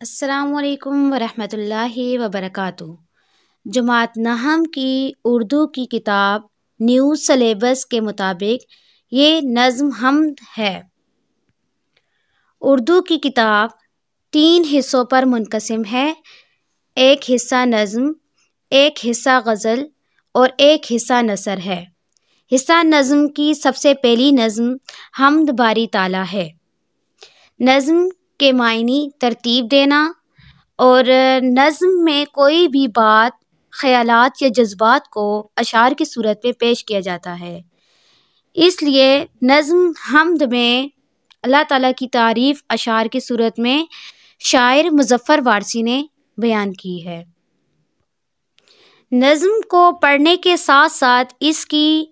السلام علیکم ورحمۃ اللہ وبرکاتہ۔ جماعت نہم کی اردو کی کتاب نیو سلیبس کے مطابق یہ نظم حمد ہے۔ اردو کی کتاب 3 حصوں پر منقسم ہے، ایک حصہ نظم، ایک حصہ غزل اور ایک حصہ نثر ہے۔ حصہ نظم کی سب سے پہلی نظم حمد باری تعالیٰ ہے۔ نظم کے معنی ترتیب دینا، اور نظم میں کوئی بھی بات، خیالات یا جذبات کو اشعار کی صورت میں پیش کیا جاتا ہے۔ اس لیے نظم حمد میں اللہ تعالیٰ کی تعریف اشعار کی صورت میں شاعر مظفر وارثی نے بیان کی ہے۔ نظم کو پڑھنے کے ساتھ ساتھ اس کے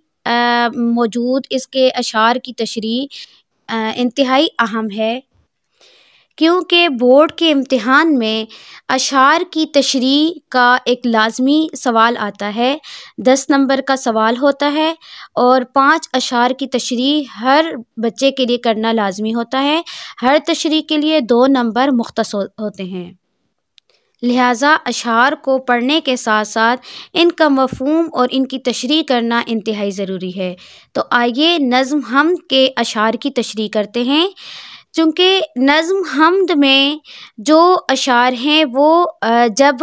اشعار کی تشریح انتہائی اہم ہے، کیونکہ بورڈ کے امتحان میں اشعار کی تشریح کا ایک لازمی سوال آتا ہے، 10 نمبر کا سوال ہوتا ہے، اور 5 اشعار کی تشریح ہر بچے کے لیے کرنا لازمی ہوتا ہے۔ ہر تشریح کے لیے 2 نمبر مختص ہوتے ہیں، لہٰذا اشعار کو پڑھنے کے ساتھ ساتھ ان کا مفہوم اور ان کی تشریح کرنا انتہائی ضروری ہے۔ تو آئیے نظم حمد کے اشعار کی تشریح کرتے ہیں۔ چونکہ نظم حمد میں جو اشعار ہیں وہ جب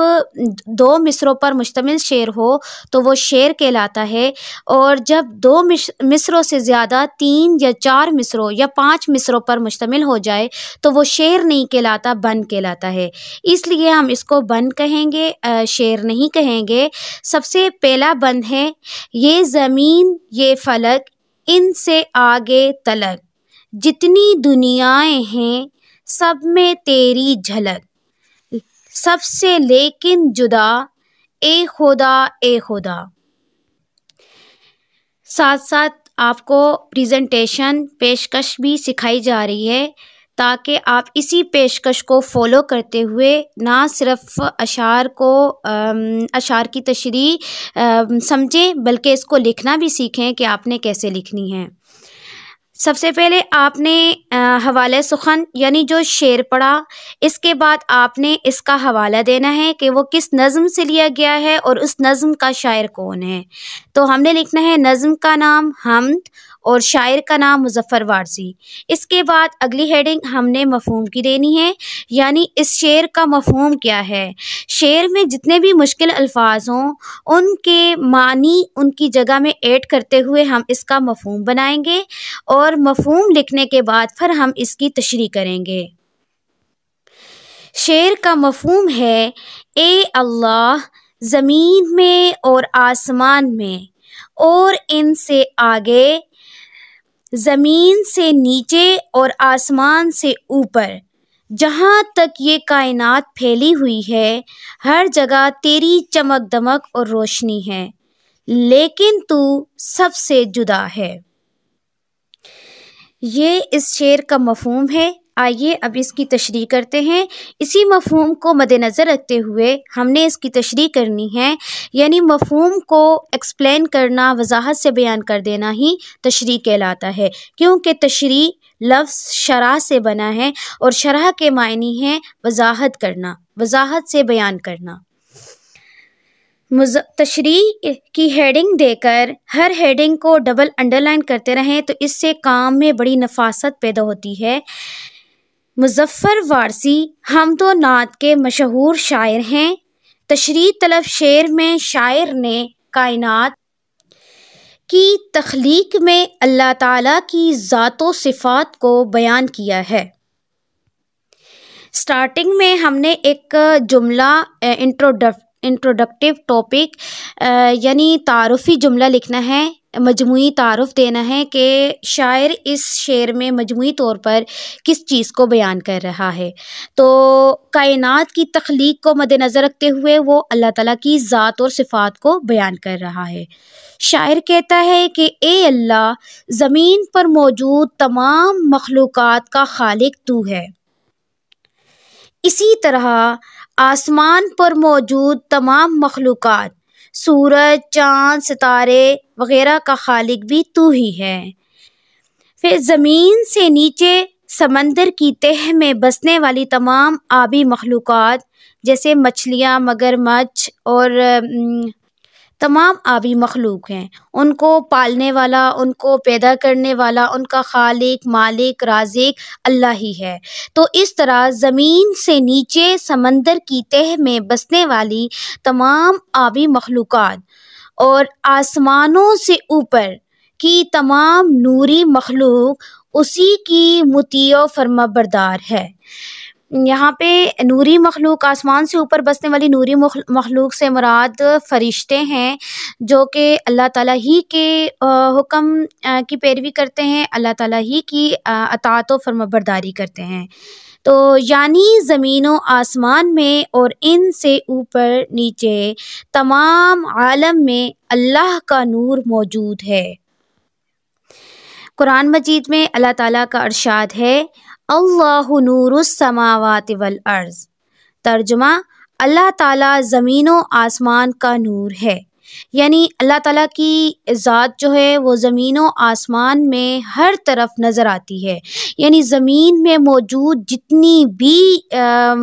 2 مصروں پر مشتمل شعر ہو تو وہ شعر کہلاتا ہے، اور جب 2 مصروں سے زیادہ 3 یا 4 مصروں یا 5 مصروں پر مشتمل ہو جائے تو وہ شعر نہیں کہلاتا، بند کہلاتا ہے۔ اس لیے ہم اس کو بند کہیں گے، شعر نہیں کہیں گے۔ سب سے پہلا بند ہے، یہ زمین یہ فلک ان سے آگے تلک، جتنی دنیائیں ہیں سب میں تیری جھلک، سب سے لیکن جدا اے خدا اے خدا۔ ساتھ ساتھ آپ کو پریزنٹیشن پیشکش بھی سکھائی جا رہی ہے، تاکہ آپ اسی پیشکش کو فالو کرتے ہوئے نہ صرف اشعار کی تشریح سمجھیں بلکہ اس کو لکھنا بھی سیکھیں کہ آپ نے کیسے لکھنی ہے۔ سب سے پہلے آپ نے حوالہ سخن یعنی جو شعر پڑھا، اس کے بعد آپ نے اس کا حوالہ دینا ہے کہ وہ کس نظم سے لیا گیا ہے اور اس نظم کا شاعر کون ہے۔ تو ہم نے لکھنا ہے نظم کا نام حمد اور شاعر کا نام مظفر وارثی۔ اس کے بعد اگلی ہیڈنگ ہم نے مفہوم کی دینی ہے، یعنی اس شعر کا مفہوم کیا ہے۔ شعر میں جتنے بھی مشکل الفاظ ہوں ان کے معنی ان کی جگہ میں ایڈ کرتے ہوئے ہم اس کا مفہوم بنائیں گے، اور مفہوم لکھنے کے بعد پھر ہم اس کی تشریح کریں گے۔ شعر کا مفہوم ہے، اے اللہ زمین میں اور آسمان میں اور ان سے آگے، زمین سے نیچے اور آسمان سے اوپر، جہاں تک یہ کائنات پھیلی ہوئی ہے ہر جگہ تیری چمک دمک اور روشنی ہے، لیکن تو سب سے جدا ہے۔ یہ اس شعر کا مفہوم ہے۔ آئیے اب اس کی تشریح کرتے ہیں۔ اسی مفہوم کو مد نظر رکھتے ہوئے ہم نے اس کی تشریح کرنی ہے، یعنی مفہوم کو ایکسپلین کرنا، وضاحت سے بیان کر دینا ہی تشریح کہلاتا ہے، کیونکہ تشریح لفظ شرح سے بنا ہے، اور شرح کے معنی ہے وضاحت کرنا، وضاحت سے بیان کرنا۔ تشریح کی ہیڈنگ دے کر ہر ہیڈنگ کو ڈبل انڈر لائن کرتے رہیں تو اس سے کام میں بڑی نفاست پیدا ہوتی ہے۔ مظفر وارثی حمد و نعت کے مشہور شاعر ہیں۔ تشریح طلب شعر میں شاعر نے کائنات کی تخلیق میں اللہ تعالیٰ کی ذات و صفات کو بیان کیا ہے۔ سٹارٹنگ میں ہم نے ایک جملہ انٹروڈکٹیو ٹاپک یعنی تعارفی جملہ لکھنا ہے، مجموعی تعارف دینا ہے کہ شاعر اس شعر میں مجموعی طور پر کس چیز کو بیان کر رہا ہے۔ تو کائنات کی تخلیق کو مد نظر رکھتے ہوئے وہ اللہ تعالیٰ کی ذات اور صفات کو بیان کر رہا ہے۔ شاعر کہتا ہے کہ اے اللہ زمین پر موجود تمام مخلوقات کا خالق تو ہے، اسی طرح آسمان پر موجود تمام مخلوقات، سورج، چاند، ستارے وغیرہ کا خالق بھی تو ہی ہے۔ پھر زمین سے نیچے سمندر کی تہ میں بسنے والی تمام آبی مخلوقات جیسے مچھلیاں، مگرمچھ اور تمام آبی مخلوق ہیں، ان کو پالنے والا، ان کو پیدا کرنے والا، ان کا خالق، مالک، رازق اللہ ہی ہے۔ تو اس طرح زمین سے نیچے سمندر کی تہ میں بسنے والی تمام آبی مخلوقات اور آسمانوں سے اوپر کی تمام نوری مخلوق اسی کی مطیع و فرما بردار ہے۔ یہاں پہ نوری مخلوق، آسمان سے اوپر بسنے والی نوری مخلوق سے مراد فرشتے ہیں، جو کہ اللہ تعالیٰ ہی کے حکم کی پیروی کرتے ہیں، اللہ تعالیٰ ہی کی اطاعت و فرما برداری کرتے ہیں۔ تو یعنی زمین و آسمان میں اور ان سے اوپر نیچے تمام عالم میں اللہ کا نور موجود ہے۔ قرآن مجید میں اللہ تعالیٰ کا ارشاد ہے، اللہ نور السماوات والارض۔ ترجمہ، اللہ تعالیٰ زمین و آسمان کا نور ہے، یعنی اللہ تعالیٰ کی ذات جو ہے وہ زمین و آسمان میں ہر طرف نظر آتی ہے، یعنی زمین میں موجود جتنی بھی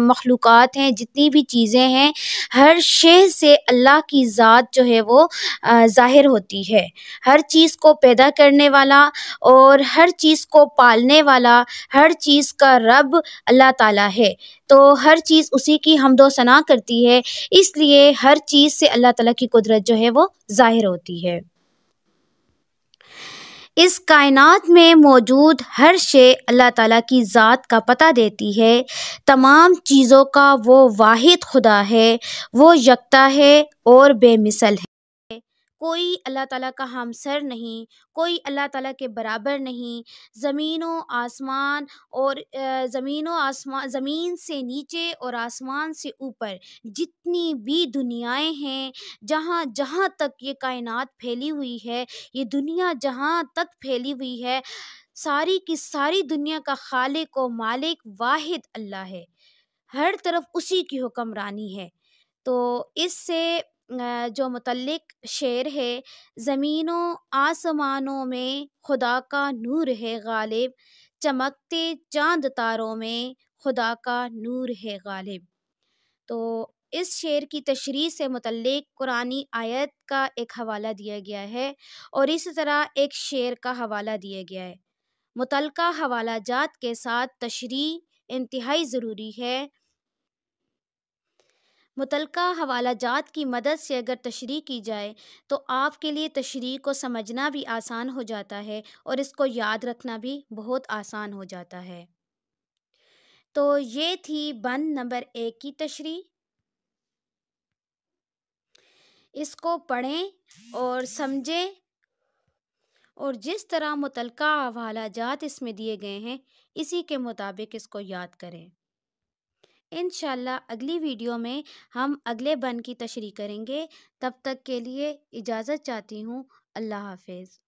مخلوقات ہیں، جتنی بھی چیزیں ہیں، ہر شے سے اللہ کی ذات جو ہے وہ ظاہر ہوتی ہے۔ ہر چیز کو پیدا کرنے والا اور ہر چیز کو پالنے والا، ہر چیز کا رب اللہ تعالیٰ ہے، تو ہر چیز اسی کی حمد و ثنا کرتی ہے، اس لیے ہر چیز سے اللہ تعالیٰ کی قدرت جو ہے وہ ظاہر ہوتی ہے۔ اس کائنات میں موجود ہر شے اللہ تعالیٰ کی ذات کا پتہ دیتی ہے۔ تمام چیزوں کا وہ واحد خدا ہے، وہ یکتا ہے اور بے مثل ہے۔ کوئی اللہ تعالیٰ کا ہمسر نہیں، کوئی اللہ تعالیٰ کے برابر نہیں۔ زمین و آسمان اور زمین سے نیچے اور آسمان سے اوپر جتنی بھی دنیائیں ہیں، جہاں جہاں تک یہ کائنات پھیلی ہوئی ہے، یہ دنیا جہاں تک پھیلی ہوئی ہے، ساری کی ساری دنیا کا خالق و مالک واحد اللہ ہے، ہر طرف اسی کی حکمرانی ہے۔ تو اس سے جو متعلق شعر ہے، زمین و آسمانوں میں خدا کا نور ہے غالب، چمکتے چاند تاروں میں خدا کا نور ہے غالب۔ تو اس شعر کی تشریح سے متعلق قرآنی آیت کا ایک حوالہ دیا گیا ہے اور اسی طرح ایک شعر کا حوالہ دیا گیا ہے۔ متعلقہ حوالہ جات کے ساتھ تشریح انتہائی ضروری ہے۔ متعلقہ حوالہ جات کی مدد سے اگر تشریح کی جائے تو آپ کے لیے تشریح کو سمجھنا بھی آسان ہو جاتا ہے اور اس کو یاد رکھنا بھی بہت آسان ہو جاتا ہے۔ تو یہ تھی بند نمبر 1 کی تشریح۔ اس کو پڑھیں اور سمجھیں اور جس طرح متعلقہ حوالہ جات اس میں دیے گئے ہیں اسی کے مطابق اس کو یاد کریں۔ انشاءاللہ اگلی ویڈیو میں ہم اگلے بند کی تشریح کریں گے۔ تب تک کے لیے اجازت چاہتی ہوں۔ اللہ حافظ۔